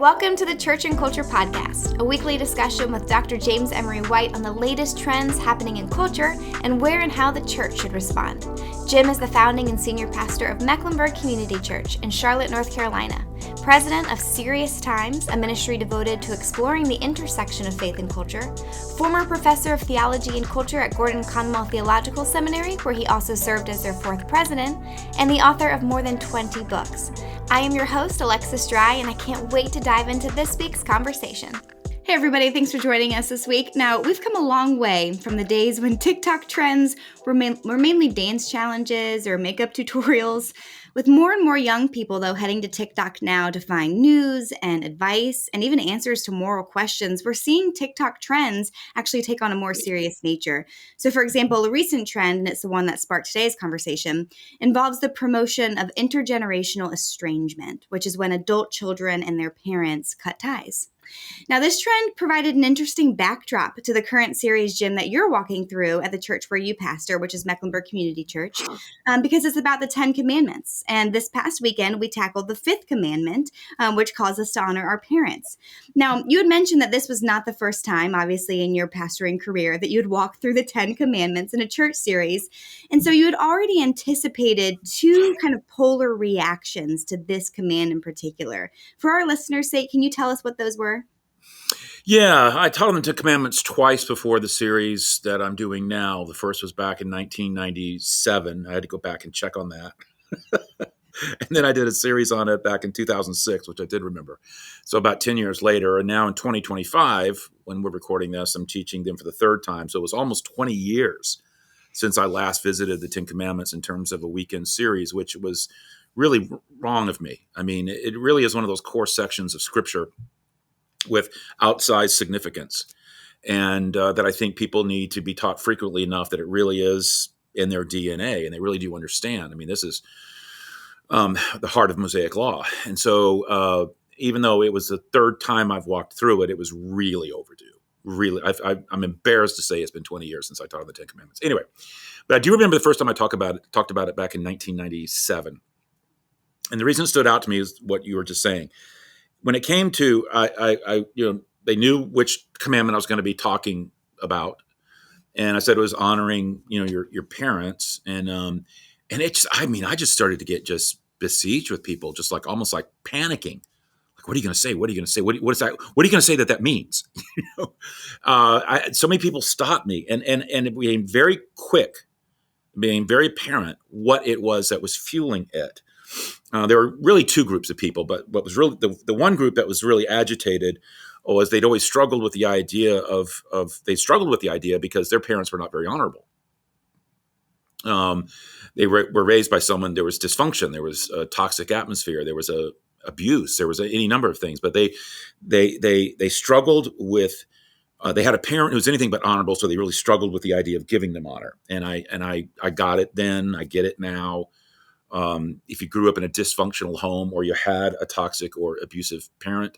Welcome to the Church and Culture Podcast, a weekly discussion with Dr. James Emery White on the latest trends happening in culture and where and how the church should respond. Jim is the founding and senior pastor of Mecklenburg Community Church in Charlotte, North Carolina, president of Serious Times, a ministry devoted to exploring the intersection of faith and culture, former professor of theology and culture at Gordon Conwell Theological Seminary, where he also served as their fourth president, and the author of more than 20 books. I am your host, Alexis Dry, and I can't wait to dive into this week's conversation. Hey everybody, thanks for joining us this week. Now, we've come a long way from the days when TikTok trends were mainly dance challenges or makeup tutorials. With more and more young people, though, heading to TikTok now to find news and advice and even answers to moral questions, we're seeing TikTok trends actually take on a more serious nature. So, for example, a recent trend, and it's the one that sparked today's conversation, involves the promotion of intergenerational estrangement, which is when adult children and their parents cut ties. Now, this trend provided an interesting backdrop to the current series, Jim, that you're walking through at the church where you pastor, which is Mecklenburg Community Church, because it's about the 10 Commandments. And this past weekend, we tackled the 5th commandment, which calls us to honor our parents. Now, you had mentioned that this was not the first time, obviously, in your pastoring career that you'd walk through the 10 Commandments in a church series. And so you had already anticipated two kind of polar reactions to this command in particular. For our listeners' sake, can you tell us what those were? Yeah, I taught them the Ten Commandments twice before the series that I'm doing now. The first was back in 1997. I had to go back and check on that. And then I did a series on it back in 2006, which I did remember. So about 10 years later, and now in 2025, when we're recording this, I'm teaching them for the third time. So it was almost 20 years since I last visited the Ten Commandments in terms of a weekend series, which was really wrong of me. I mean, it really is one of those core sections of Scripture with outsized significance, and that I think people need to be taught frequently enough that it really is in their DNA, and they really do understand. I mean, this is the heart of Mosaic law. And so even though it was the third time I've walked through it, it was really overdue. Really, I'm embarrassed to say it's been 20 years since I taught the Ten Commandments. Anyway, but I do remember the first time I talked about it back in 1997. And the reason it stood out to me is what you were just saying. When it came to, they knew which commandment I was going to be talking about, and I said it was honoring, your parents, and it's, I just started to get just besieged with people, just like almost like panicking, like, what are you going to say? What are you going to say? What is that? What are you going to say that means? So many people stopped me, and it became very quick, being very apparent what it was that was fueling it. There were really two groups of people, but what was really the one group that was really agitated was they'd always struggled with the idea because their parents were not very honorable. They were raised by someone. There was dysfunction. There was a toxic atmosphere. There was abuse. There was any number of things. But they struggled with. They had a parent who was anything but honorable, so they really struggled with the idea of giving them honor. And I got it then. I get it now. If you grew up in a dysfunctional home or you had a toxic or abusive parent,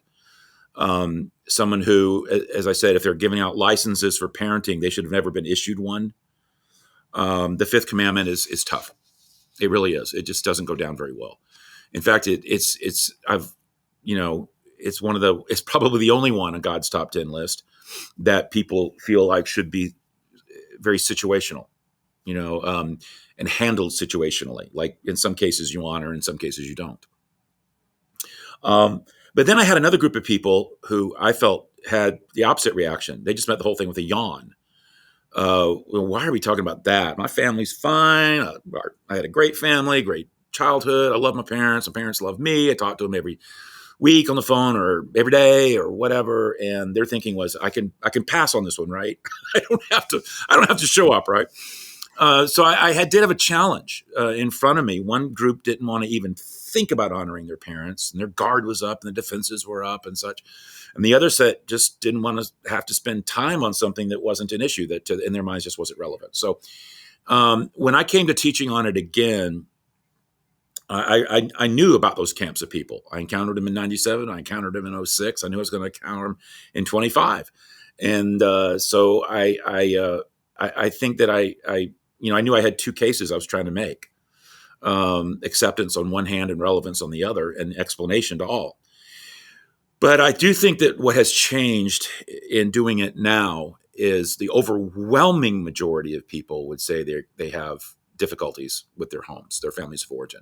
someone who, as I said, if they're giving out licenses for parenting, they should have never been issued one. The 5th commandment is tough. It really is. It just doesn't go down very well. In fact, it's probably the only one on God's top 10 list that people feel like should be very situational. And handled situationally. Like in some cases you honor, in some cases you don't. But then I had another group of people who I felt had the opposite reaction. They just met the whole thing with a yawn. Well, why are we talking about that? My family's fine. I had a great family, great childhood. I love my parents. My parents love me. I talk to them every week on the phone or every day or whatever. And their thinking was, I can pass on this one, right? I don't have to show up, right? So I did have a challenge in front of me. One group didn't want to even think about honoring their parents, and their guard was up, and the defenses were up, and such. And the other set just didn't want to have to spend time on something that wasn't an issue, that in their minds just wasn't relevant. So when I came to teaching on it again, I knew about those camps of people. I encountered them in 97. I encountered them in 06. I knew I was going to encounter them in 25. And so I think that I knew I had two cases I was trying to make, acceptance on one hand and relevance on the other, and explanation to all. But I do think that what has changed in doing it now is the overwhelming majority of people would say they have difficulties with their homes, their families of origin.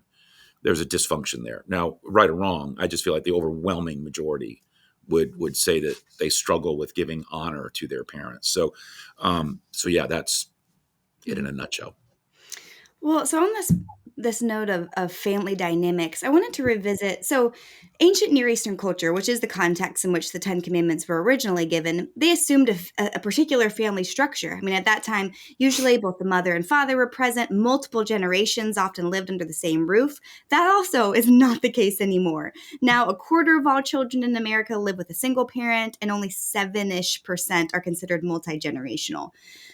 There's a dysfunction there. Now, right or wrong, I just feel like the overwhelming majority would say that they struggle with giving honor to their parents. So yeah, that's it in a nutshell. Well, so on this note of family dynamics, I wanted to revisit. So, ancient Near Eastern culture, which is the context in which the Ten Commandments were originally given, they assumed a particular family structure. I mean, at that time, usually both the mother and father were present. Multiple generations often lived under the same roof. That also is not the case anymore. Now, a quarter of all children in America live with a single parent, and only 7-ish% are considered multi-generational.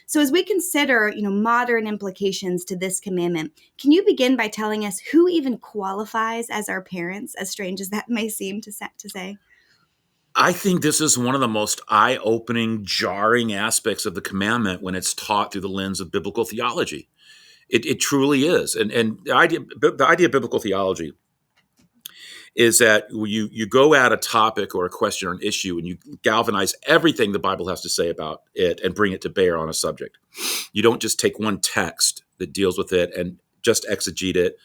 So as we consider, modern implications to this commandment, can you begin by telling us who even qualifies as our parents, as strange as that may seem to say? I think this is one of the most eye-opening, jarring aspects of the commandment when it's taught through the lens of biblical theology. It truly is. And the idea of biblical theology is that you go at a topic or a question or an issue and you galvanize everything the Bible has to say about it and bring it to bear on a subject. You don't just take one text that deals with it and just exegete it.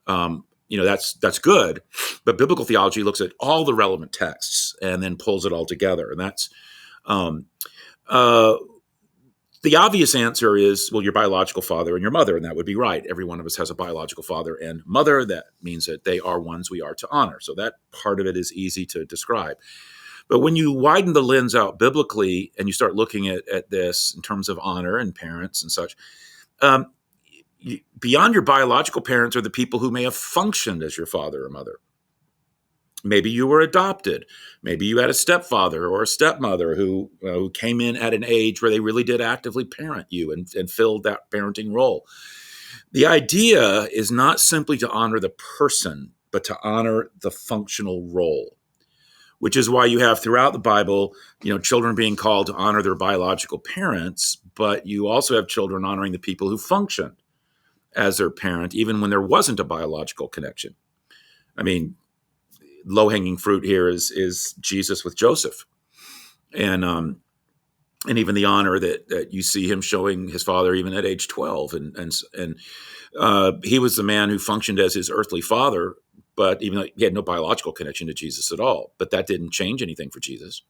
That's good, but biblical theology looks at all the relevant texts and then pulls it all together. And that's um, uh, the obvious answer is, well, your biological father and your mother, and that would be right. Every one of us has a biological father and mother. That means that they are ones we are to honor. So that part of it is easy to describe. But when you widen the lens out biblically and you start looking at this in terms of honor and parents and such, um, beyond your biological parents are the people who may have functioned as your father or mother. Maybe you were adopted. Maybe you had a stepfather or a stepmother who came in at an age where they really did actively parent you and filled that parenting role. The idea is not simply to honor the person, but to honor the functional role, which is why you have throughout the Bible, children being called to honor their biological parents, but you also have children honoring the people who functioned as their parent, even when there wasn't a biological connection. I mean, low-hanging fruit here is Jesus with Joseph, and even the honor that you see him showing his father even at age 12, and he was the man who functioned as his earthly father, but even though he had no biological connection to Jesus at all, but that didn't change anything for Jesus.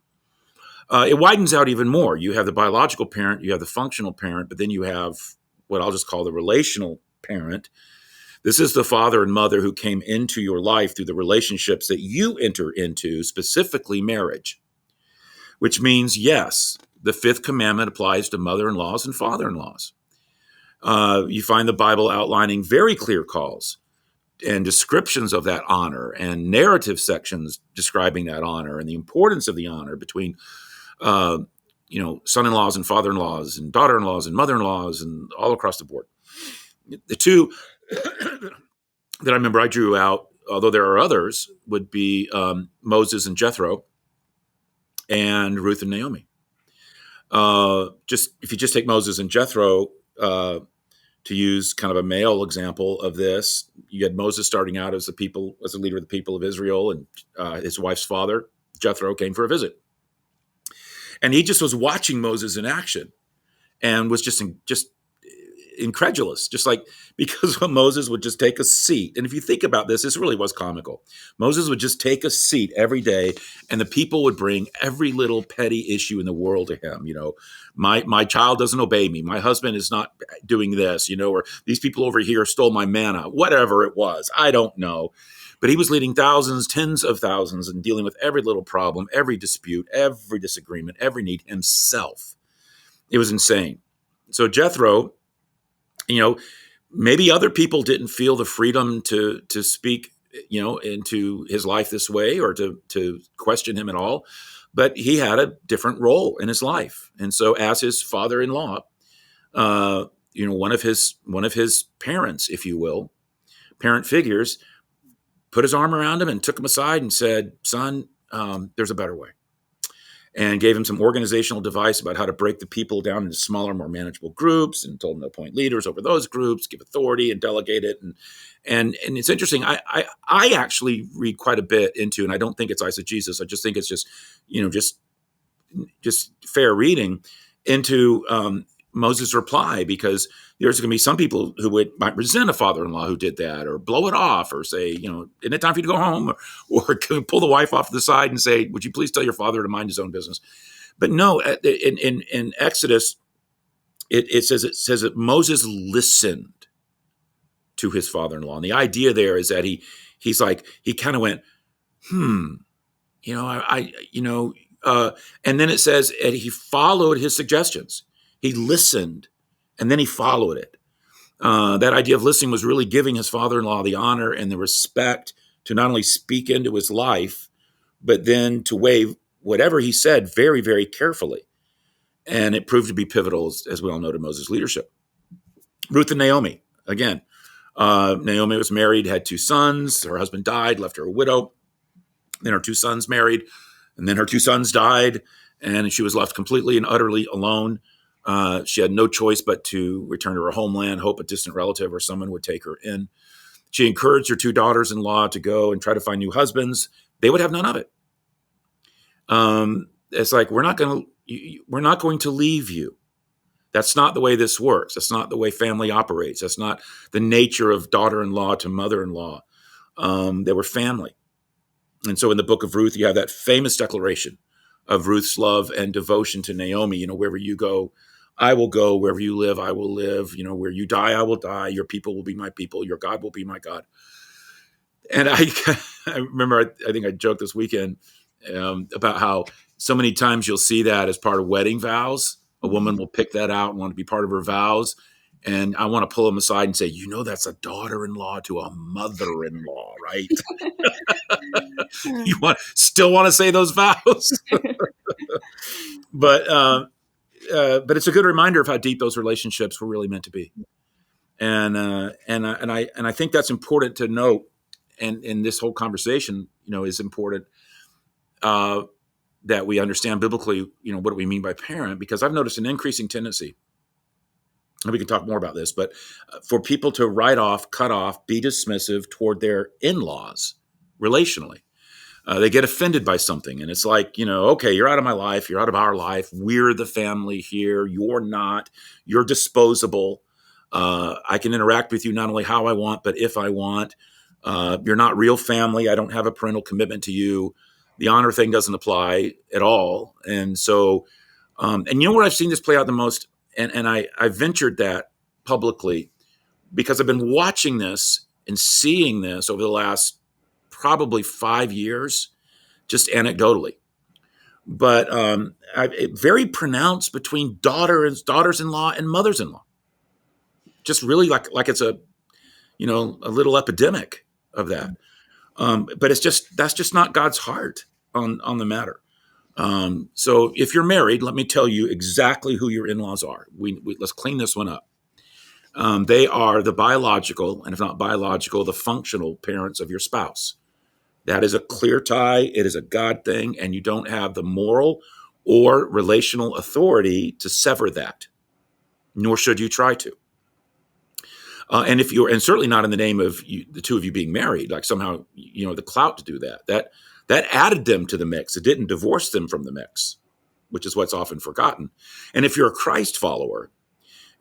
It widens out even more. You have the biological parent, you have the functional parent, but then you have what I'll just call the relational parent. This is the father and mother who came into your life through the relationships that you enter into, specifically marriage, which means, yes, the fifth commandment applies to mother-in-laws and father-in-laws. You find the Bible outlining very clear calls and descriptions of that honor and narrative sections describing that honor and the importance of the honor between son-in-laws and father-in-laws and daughter-in-laws and mother-in-laws and all across the board. The two that I remember I drew out, although there are others, would be Moses and Jethro and Ruth and Naomi. If you just take Moses and Jethro, to use kind of a male example of this, you had Moses starting out as a leader of the people of Israel, and his wife's father, Jethro, came for a visit. And he just was watching Moses in action and was just incredulous, just like, because when Moses would just take a seat, and if you think about this really was comical. Moses would just take a seat every day, and the people would bring every little petty issue in the world to him. My child doesn't obey me. My husband is not doing this, or these people over here stole my manna, whatever it was. I don't know. But he was leading thousands, tens of thousands, and dealing with every little problem, every dispute, every disagreement, every need himself. It was insane. So Jethro, maybe other people didn't feel the freedom to speak, into his life this way or to question him at all, but he had a different role in his life. And so as his father-in-law, one of his parents, if you will, parent figures, put his arm around him and took him aside and said, son, there's a better way. and gave him some organizational advice about how to break the people down into smaller, more manageable groups, and told him to appoint leaders over those groups, give authority and delegate it. And it's interesting. I actually read quite a bit into, and I don't think it's eisegesis. I just think it's just, just fair reading into Moses' reply, because there's going to be some people who might resent a father-in-law who did that, or blow it off, or say, isn't it time for you to go home, or pull the wife off to the side and say, would you please tell your father to mind his own business? But no, in Exodus, it says that Moses listened to his father-in-law, and the idea there is that he kind of went, and then it says that he followed his suggestions. He listened, and then he followed it. That idea of listening was really giving his father-in-law the honor and the respect to not only speak into his life, but then to weigh whatever he said very, very carefully. And it proved to be pivotal, as we all know, to Moses' leadership. Ruth and Naomi, again. Naomi was married, had 2 sons. Her husband died, left her a widow. Then her 2 sons married, and then her 2 sons died, and she was left completely and utterly alone. She had no choice but to return to her homeland, hope a distant relative or someone would take her in. She encouraged her 2 daughters-in-law to go and try to find new husbands. They would have none of it. It's like, we're not going to leave you. That's not the way this works. That's not the way family operates. That's not the nature of daughter-in-law to mother-in-law. They were family. And so in the book of Ruth, you have that famous declaration of Ruth's love and devotion to Naomi. Wherever you go, I will go. Wherever you live, I will live. Where you die, I will die. Your people will be my people. Your God will be my God. And I remember, I think I joked this weekend about how so many times you'll see that as part of wedding vows. A woman will pick that out and want to be part of her vows. And I want to pull them aside and say, that's a daughter-in-law to a mother-in-law, right? You still want to say those vows? But it's a good reminder of how deep those relationships were really meant to be. And I think that's important to note. And in this whole conversation, is important that we understand biblically, what do we mean by parent? Because I've noticed an increasing tendency, and we can talk more about this, but for people to write off, cut off, be dismissive toward their in-laws relationally. They get offended by something, and it's like, okay, you're out of my life, you're out of our life, we're the family here, you're not, you're disposable. I can interact with you not only how I want, but if I want. You're not real family. I don't have a parental commitment to you. The honor thing doesn't apply at all. And so, and where I've seen this play out the most, and I ventured that publicly because I've been watching this and seeing this over the last probably 5 years, just anecdotally. But very pronounced between daughters-in-law and mothers-in-law. Just really like it's a little epidemic of that. But that's just not God's heart on the matter. So if you're married, let me tell you exactly who your in-laws are. Let's clean this one up. They are the biological, and if not biological, the functional parents of your spouse. That is a clear tie. It is a God thing, and you don't have the moral or relational authority to sever that, nor should you try to. And certainly not in the name of the 2 of you being married, like somehow, the clout to do that. That added them to the mix. It didn't divorce them from the mix, which is what's often forgotten. And if you're a Christ follower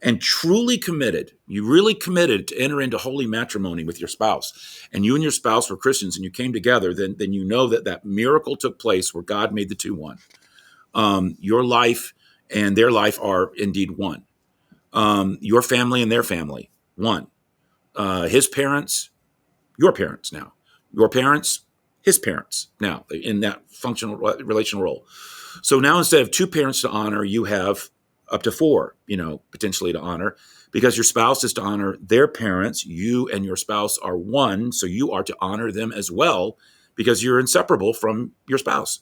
and truly committed, you really committed to enter into holy matrimony with your spouse, and you and your spouse were Christians and you came together, then you know that miracle took place where God made the 2 one. Your life and their life are indeed one. Your family and their family, one. His parents, your parents now. Your parents, his parents now, in that functional relational role. So now instead of 2 parents to honor, you have up to 4, potentially to honor, because your spouse is to honor their parents. You and your spouse are one, so you are to honor them as well, because you're inseparable from your spouse.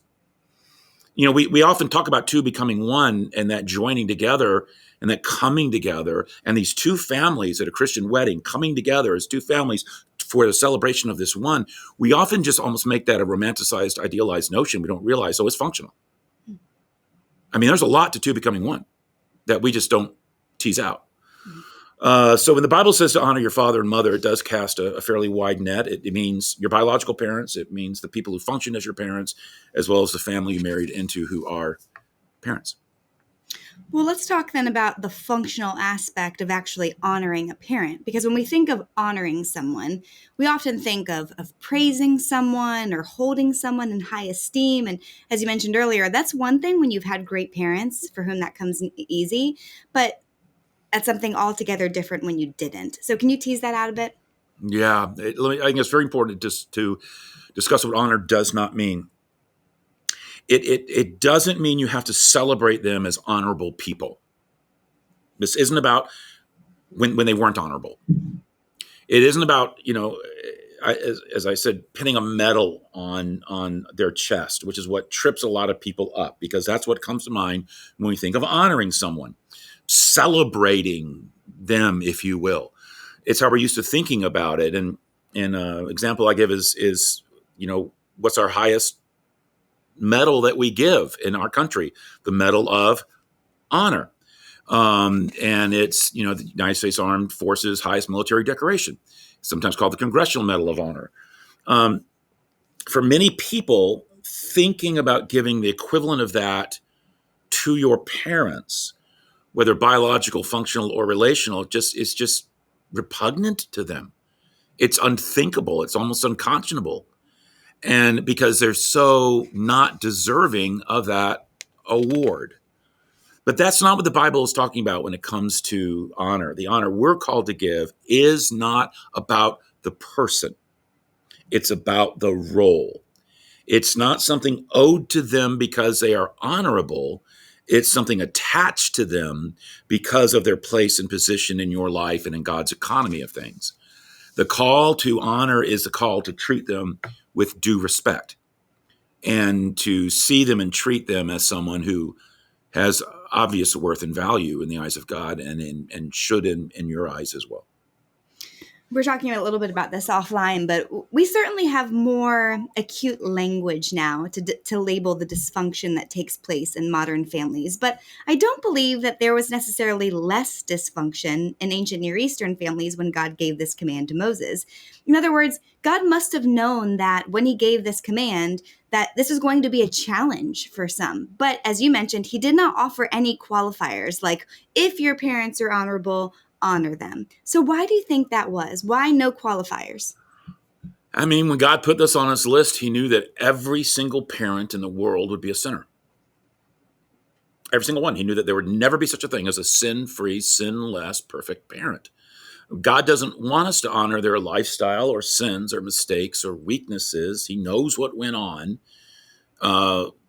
We often talk about 2 becoming one, and that joining together and that coming together, and these 2 families at a Christian wedding coming together as 2 families for the celebration of this one. We often just almost make that a romanticized, idealized notion. We don't realize, it's functional. I mean, there's a lot to two becoming one that we just don't tease out. So when the Bible says to honor your father and mother, it does cast a fairly wide net. It means your biological parents. It means the people who function as your parents, as well as the family you married into who are parents. Well, let's talk then about the functional aspect of actually honoring a parent. Because when we think of honoring someone, we often think of praising someone or holding someone in high esteem. And as you mentioned earlier, that's one thing when you've had great parents for whom that comes easy. But that's something altogether different when you didn't. So can you tease that out a bit? Yeah, I think it's very important just to discuss what honor does not mean. It doesn't mean you have to celebrate them as honorable people. This isn't about when they weren't honorable. It isn't about, as I said, pinning a medal on their chest, which is what trips a lot of people up, because that's what comes to mind when we think of honoring someone, celebrating them, if you will. It's how we're used to thinking about it. And example I give is what's our highest medal that we give in our country? The Medal of Honor. And it's, the United States Armed Forces highest military decoration, sometimes called the Congressional Medal of Honor. For many people, thinking about giving the equivalent of that to your parents, whether biological, functional, or relational, is just repugnant to them. It's unthinkable. It's almost unconscionable. And because they're so not deserving of that award. But that's not what the Bible is talking about when it comes to honor. The honor we're called to give is not about the person. It's about the role. It's not something owed to them because they are honorable. It's something attached to them because of their place and position in your life and in God's economy of things. The call to honor is the call to treat them with due respect and to see them and treat them as someone who has obvious worth and value in the eyes of God and should in your eyes as well. We're talking a little bit about this offline, but we certainly have more acute language now to label the dysfunction that takes place in modern families. But I don't believe that there was necessarily less dysfunction in ancient Near Eastern families when God gave this command to Moses. In other words, God must have known that when he gave this command, that this is going to be a challenge for some. But as you mentioned, he did not offer any qualifiers like, if your parents are honorable, honor them. So why do you think that was? Why no qualifiers? I mean, when God put this on his list, he knew that every single parent in the world would be a sinner. Every single one. He knew that there would never be such a thing as a sin-free, sinless, perfect parent. God doesn't want us to honor their lifestyle or sins or mistakes or weaknesses. He knows what went on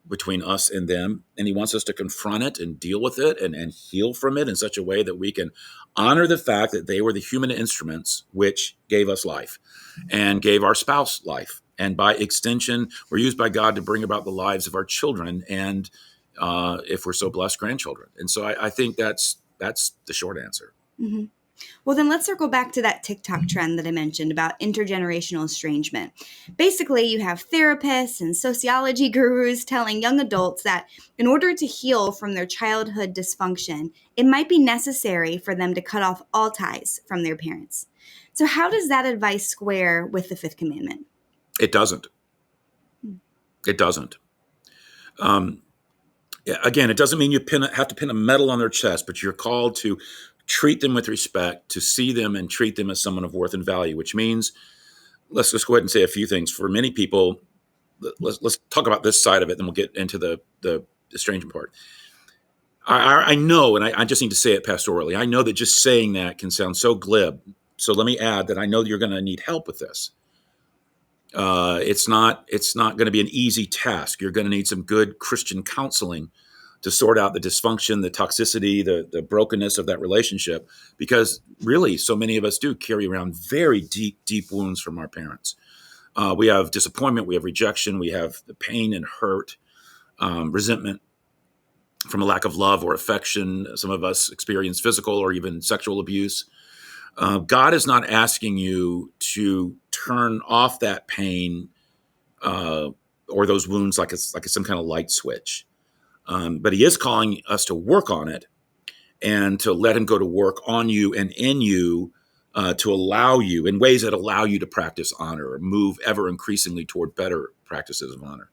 between us and them, and he wants us to confront it and deal with it and heal from it in such a way that we can honor the fact that they were the human instruments which gave us life and gave our spouse life. And by extension, were used by God to bring about the lives of our children and, if we're so blessed, grandchildren. And so I think that's the short answer. Mm-hmm. Well, then let's circle back to that TikTok trend that I mentioned about intergenerational estrangement. Basically, you have therapists and sociology gurus telling young adults that in order to heal from their childhood dysfunction, it might be necessary for them to cut off all ties from their parents. So how does that advice square with the Fifth Commandment? It doesn't. It doesn't. Again, it doesn't mean you have to pin a medal on their chest, but you're called to treat them with respect, to see them and treat them as someone of worth and value, which means, let's just go ahead and say a few things. For many people, let's talk about this side of it, then we'll get into the estrangement part. I know, and I just need to say it pastorally, I know that just saying that can sound so glib. So let me add that I know that you're going to need help with this. It's not going to be an easy task. You're going to need some good Christian counseling to sort out the dysfunction, the toxicity, the brokenness of that relationship, because really so many of us do carry around very deep, deep wounds from our parents. We have disappointment, we have rejection, we have the pain and hurt, resentment from a lack of love or affection. Some of us experience physical or even sexual abuse. God is not asking you to turn off that pain or those wounds like it's some kind of light switch. But he is calling us to work on it and to let him go to work on you and in you, to allow you in ways that allow you to practice honor or move ever increasingly toward better practices of honor.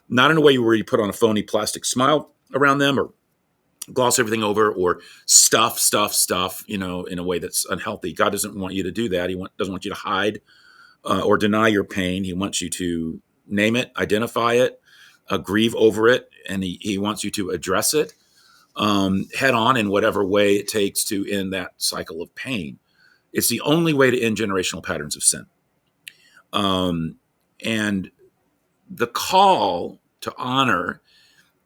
Not in a way where you put on a phony plastic smile around them or gloss everything over or stuff, in a way that's unhealthy. God doesn't want you to do that. He doesn't want you to hide or deny your pain. He wants you to name it, identify it, grieve over it, and he wants you to address it head on in whatever way it takes to end that cycle of pain. It's the only way to end generational patterns of sin. And the call to honor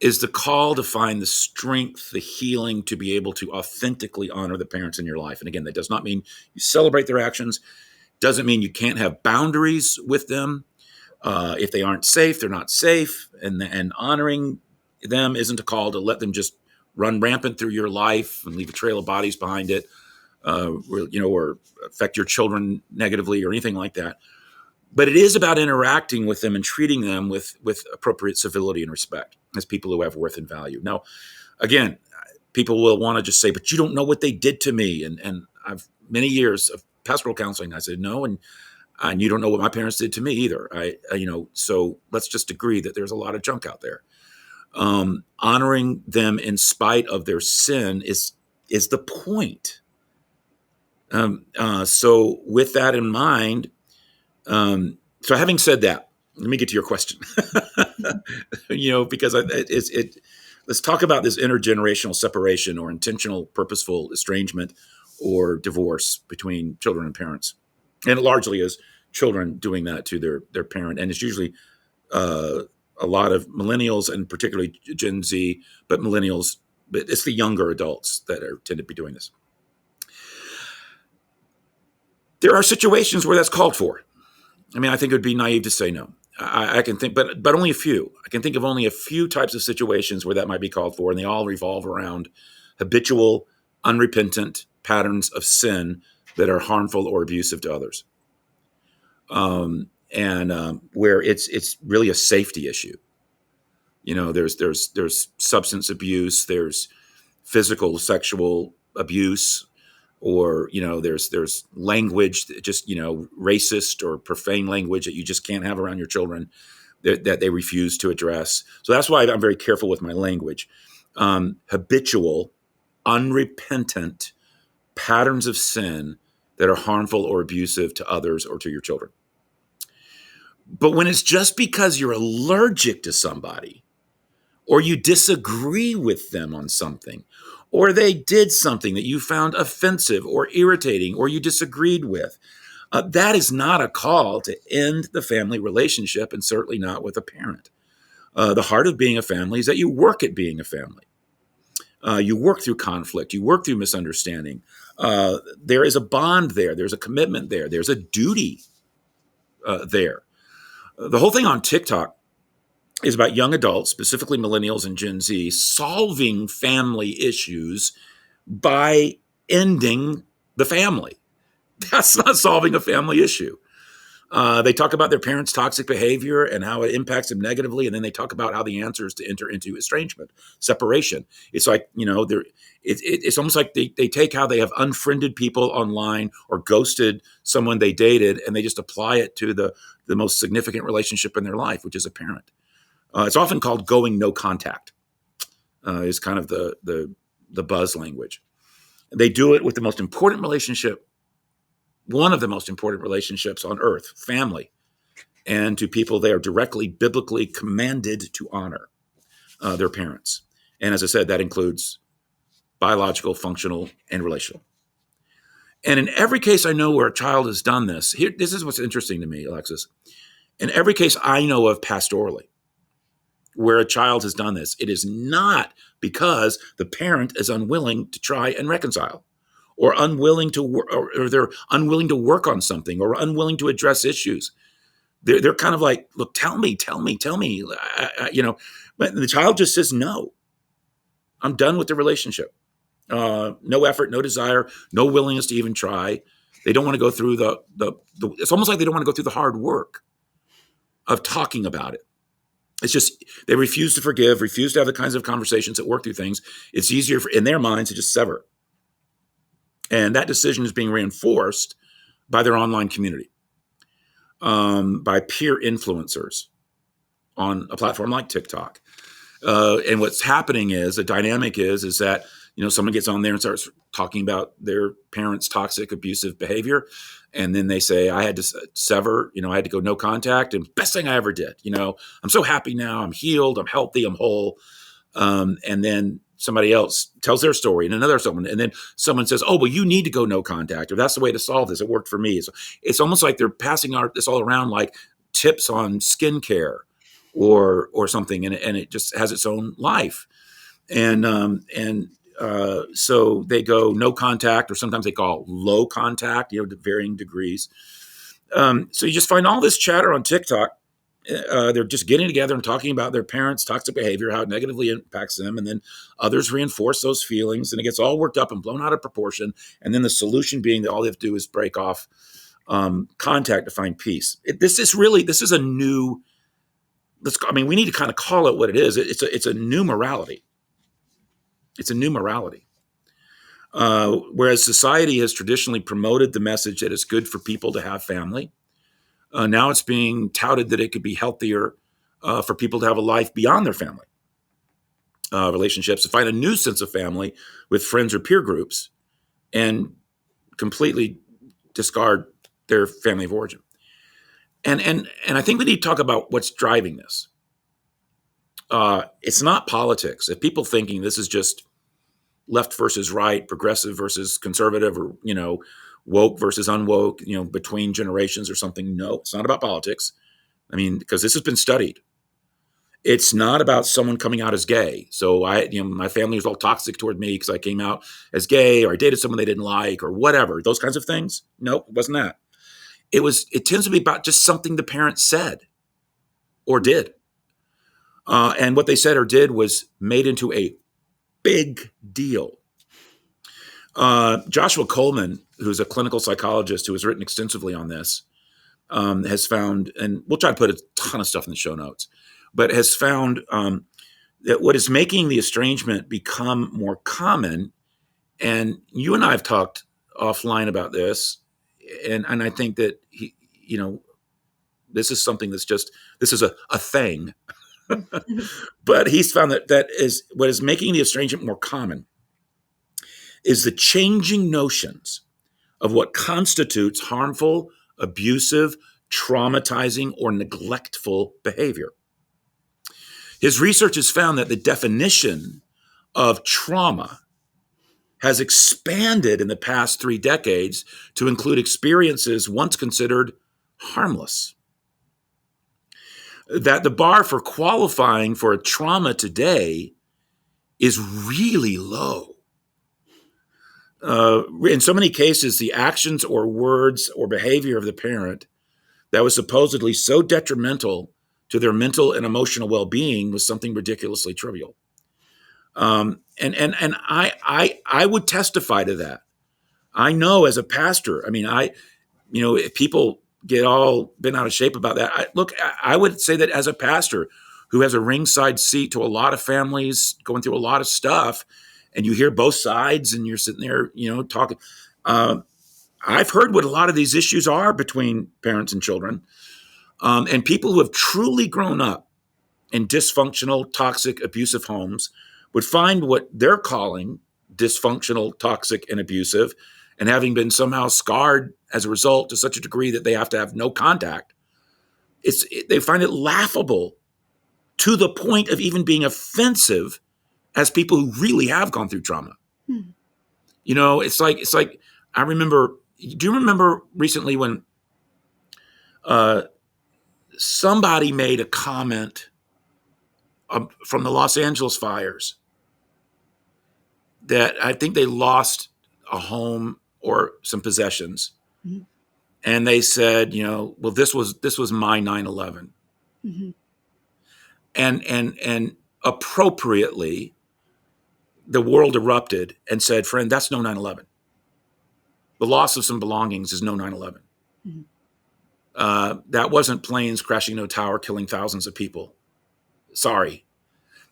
is the call to find the strength, the healing to be able to authentically honor the parents in your life. And again, that does not mean you celebrate their actions. Doesn't mean you can't have boundaries with them. If they aren't safe, they're not safe. And honoring them isn't a call to let them just run rampant through your life and leave a trail of bodies behind it, or affect your children negatively or anything like that. But it is about interacting with them and treating them with appropriate civility and respect as people who have worth and value. Now, again, people will want to just say, but you don't know what they did to me. And I've many years of pastoral counseling. I said, no, and you don't know what my parents did to me either. So let's just agree that there's a lot of junk out there. Honoring them in spite of their sin is the point. So with that in mind, so having said that, let me get to your question. Because let's talk about this intergenerational separation or intentional, purposeful estrangement or divorce between children and parents. And it largely is children doing that to their parent. And it's usually a lot of millennials and particularly Gen Z, but it's the younger adults that tend to be doing this. There are situations where that's called for. I mean, I think it would be naive to say no. I can think, but only a few. I can think of only a few types of situations where that might be called for, and they all revolve around habitual, unrepentant patterns of sin that are harmful or abusive to others. Where it's really a safety issue. There's substance abuse, there's physical, sexual abuse, or there's language, just racist or profane language that you just can't have around your children that they refuse to address. So that's why I'm very careful with my language. Habitual, unrepentant patterns of sin that are harmful or abusive to others or to your children. But when it's just because you're allergic to somebody, or you disagree with them on something, or they did something that you found offensive or irritating, or you disagreed with, that is not a call to end the family relationship, and certainly not with a parent. The heart of being a family is that you work at being a family. You work through conflict. You work through misunderstanding. There is a bond there. There's a commitment there. There's a duty there. The whole thing on TikTok is about young adults, specifically millennials and Gen Z, solving family issues by ending the family. That's not solving a family issue. They talk about their parents' toxic behavior and how it impacts them negatively, and then they talk about how the answer is to enter into estrangement, separation. It's like, it's almost like they take how they have unfriended people online or ghosted someone they dated, and they just apply it to the most significant relationship in their life, which is a parent. It's often called going no contact, is kind of the buzz language. They do it with the most important relationship, one of the most important relationships on earth, family, and to people they are directly biblically commanded to honor, their parents. And as I said, that includes biological, functional, and relational. And in every case I know where a child has done this, this is what's interesting to me, Alexis. In every case I know of pastorally, where a child has done this, it is not because the parent is unwilling to try and reconcile, or unwilling to or they're unwilling to work on something, or unwilling to address issues. They're kind of like, look, tell me. But the child just says, no, I'm done with the relationship. No effort, no desire, no willingness to even try. They don't want to go through it's almost like they don't want to go through the hard work of talking about it. It's just they refuse to forgive, refuse to have the kinds of conversations that work through things. It's easier in their minds to just sever. And that decision is being reinforced by their online community, by peer influencers on a platform like TikTok. And what's happening is the dynamic is that, someone gets on there and starts talking about their parents' toxic, abusive behavior. And then they say, I had to sever, I had to go no contact, and best thing I ever did. I'm so happy now. I'm healed. I'm healthy. I'm whole. And then somebody else tells their story and another someone. And then someone says, oh, well, you need to go no contact, or that's the way to solve this. It worked for me. It's almost like they're passing this all around like tips on skincare or something. And it just has its own life. So they go no contact, or sometimes they call low contact, to varying degrees. So you just find all this chatter on TikTok. They're just getting together and talking about their parents' toxic behavior, how it negatively impacts them. And then others reinforce those feelings, and it gets all worked up and blown out of proportion. And then the solution being that all they have to do is break off contact to find peace. This is a new, we need to kind of call it what it is. It's a new morality. It's a new morality. Whereas society has traditionally promoted the message that it's good for people to have family, now it's being touted that it could be healthier for people to have a life beyond their family relationships, to find a new sense of family with friends or peer groups, and completely discard their family of origin. And I think we need to talk about what's driving this. It's not politics. If people thinking this is just left versus right, progressive versus conservative, or, woke versus unwoke, between generations or something. No, it's not about politics. Because this has been studied. It's not about someone coming out as gay. So my family was all toxic toward me because I came out as gay, or I dated someone they didn't like, or whatever, those kinds of things. Nope, it wasn't that. It tends to be about just something the parents said or did. And what they said or did was made into a big deal. Joshua Coleman, who's a clinical psychologist who has written extensively on this, has found, and we'll try to put a ton of stuff in the show notes, but has found that what is making the estrangement become more common, and you and I have talked offline about this, and I think that this is something this is a thing. But he's found that is what is making the estrangement more common is the changing notions of what constitutes harmful, abusive, traumatizing, or neglectful behavior. His research has found that the definition of trauma has expanded in the past 3 decades to include experiences once considered harmless. That the bar for qualifying for a trauma today is really low. In so many cases, the actions or words or behavior of the parent that was supposedly so detrimental to their mental and emotional well-being was something ridiculously trivial. And I would testify to that. I know as a pastor, if people get all bent out of shape about that, I would say that as a pastor who has a ringside seat to a lot of families going through a lot of stuff, and you hear both sides and you're sitting there, talking. I've heard what a lot of these issues are between parents and children. And people who have truly grown up in dysfunctional, toxic, abusive homes would find what they're calling dysfunctional, toxic, and abusive, and having been somehow scarred as a result to such a degree that they have to have no contact. They find it laughable to the point of even being offensive as people who really have gone through trauma. It's like I remember. Do you remember recently when somebody made a comment from the Los Angeles fires that I think they lost a home or some possessions, mm-hmm. and they said, well, this was my 9/11, mm-hmm. and appropriately, the world erupted and said, friend, that's no 9/11. The loss of some belongings is no 9/11. Mm-hmm. That wasn't planes crashing into a tower, killing thousands of people. Sorry.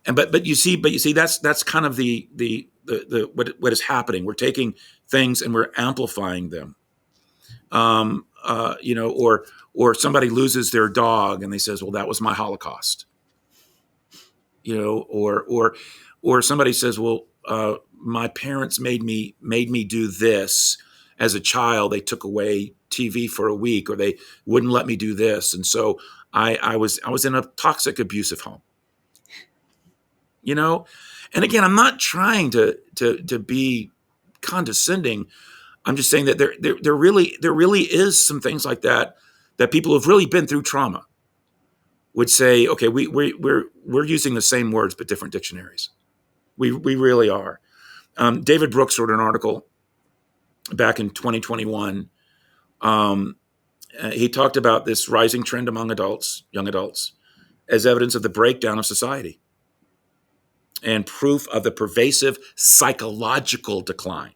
And but you see that's kind of the what is happening. We're taking things and we're amplifying them. Or somebody loses their dog and they says, well, that was my Holocaust. Or somebody says, well, my parents made me do this as a child. They took away TV for a week, or they wouldn't let me do this, and so I was in a toxic, abusive home. And again, I'm not trying to be condescending. I'm just saying that there really is some things like that people who've really been through trauma would say, okay, we're using the same words but different dictionaries. We really are. David Brooks wrote an article back in 2021. He talked about this rising trend among young adults, as evidence of the breakdown of society and proof of the pervasive psychological decline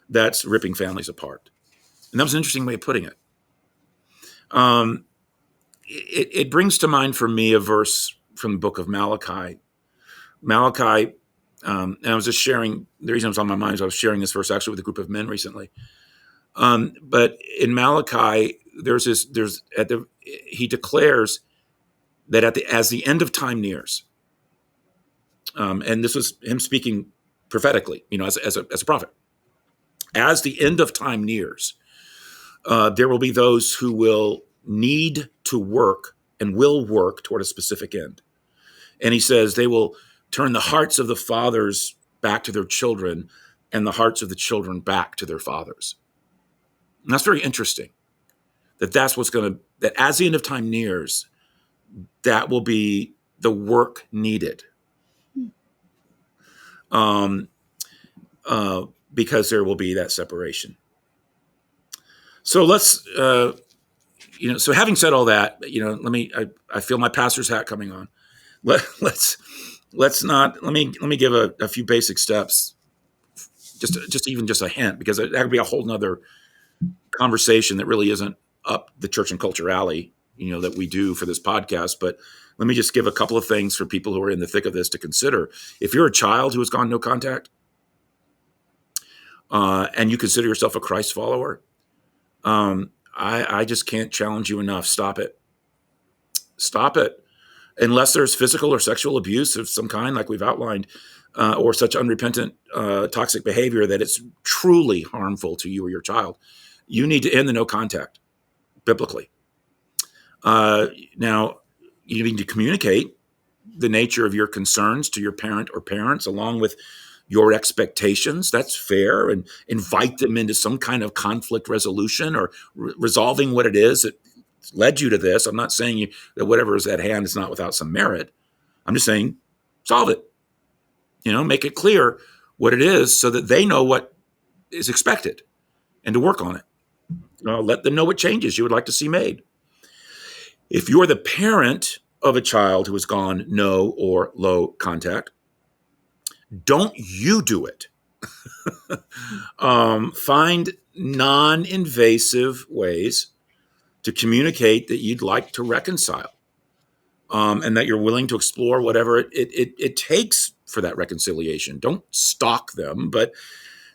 that's ripping families apart. And that was an interesting way of putting it. It brings to mind for me a verse from the book of Malachi. And I was just sharing, the reason it was on my mind is I was sharing this verse actually with a group of men recently. But in Malachi, he declares that as the end of time nears, and this was him speaking prophetically, as a prophet. As the end of time nears, there will be those who will need to work and will work toward a specific end. And he says they will turn the hearts of the fathers back to their children and the hearts of the children back to their fathers. And that's very interesting. That as the end of time nears, that will be the work needed. Because there will be that separation. So let's, so having said all that, I feel my pastor's hat coming on. Let me give a few basic steps, just a hint, because that would be a whole nother conversation that really isn't up the church and culture alley, that we do for this podcast. But let me just give a couple of things for people who are in the thick of this to consider. If you're a child who has gone no contact, and you consider yourself a Christ follower, I just can't challenge you enough. Stop it. Stop it. Unless there's physical or sexual abuse of some kind, like we've outlined, or such unrepentant toxic behavior that it's truly harmful to you or your child, you need to end the no contact biblically. Now, you need to communicate the nature of your concerns to your parent or parents, along with your expectations. That's fair, and invite them into some kind of conflict resolution or resolving what it is that led you to this. I'm not saying that whatever is at hand is not without some merit. I'm just saying solve it. Make it clear what it is so that they know what is expected and to work on it. Let them know what changes you would like to see made. If you're the parent of a child who has gone no or low contact, don't you do it. Find non-invasive ways to communicate that you'd like to reconcile, and that you're willing to explore whatever it takes for that reconciliation. Don't stalk them, but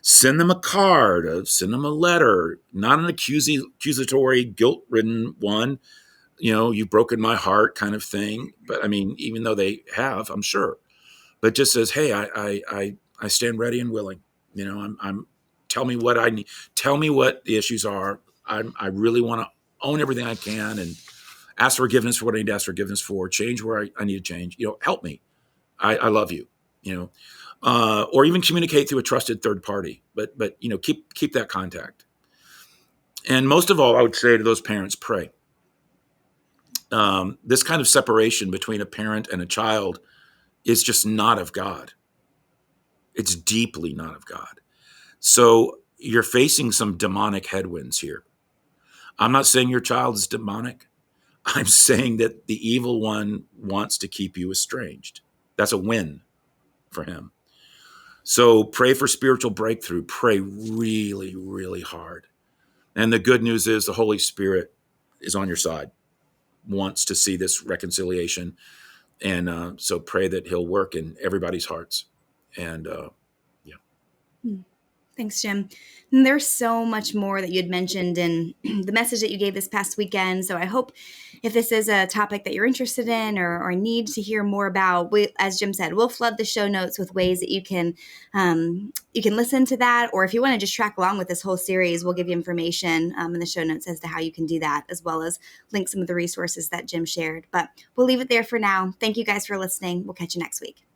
send them a card, send them a letter, not an accusatory, guilt-ridden one, you've broken my heart kind of thing. But even though they have, I'm sure. But just says, hey, I stand ready and willing. Tell me what I need. Tell me what the issues are. I really want to own everything I can and ask forgiveness for what I need to ask forgiveness for. Change where I need to change. Help me. I love you. Or even communicate through a trusted third party. But keep that contact. And most of all, I would say to those parents, pray. This kind of separation between a parent and a child is just not of God. It's deeply not of God. So you're facing some demonic headwinds here. I'm not saying your child is demonic. I'm saying that the evil one wants to keep you estranged. That's a win for him. So pray for spiritual breakthrough. Pray really, really hard. And the good news is the Holy Spirit is on your side, wants to see this reconciliation And so pray that he'll work in everybody's hearts. And Thanks, Jim. And there's so much more that you'd mentioned in the message that you gave this past weekend. So I hope if this is a topic that you're interested in or need to hear more about, as Jim said, we'll flood the show notes with ways that you can listen to that. Or if you want to just track along with this whole series, we'll give you information in the show notes as to how you can do that, as well as link some of the resources that Jim shared. But we'll leave it there for now. Thank you guys for listening. We'll catch you next week.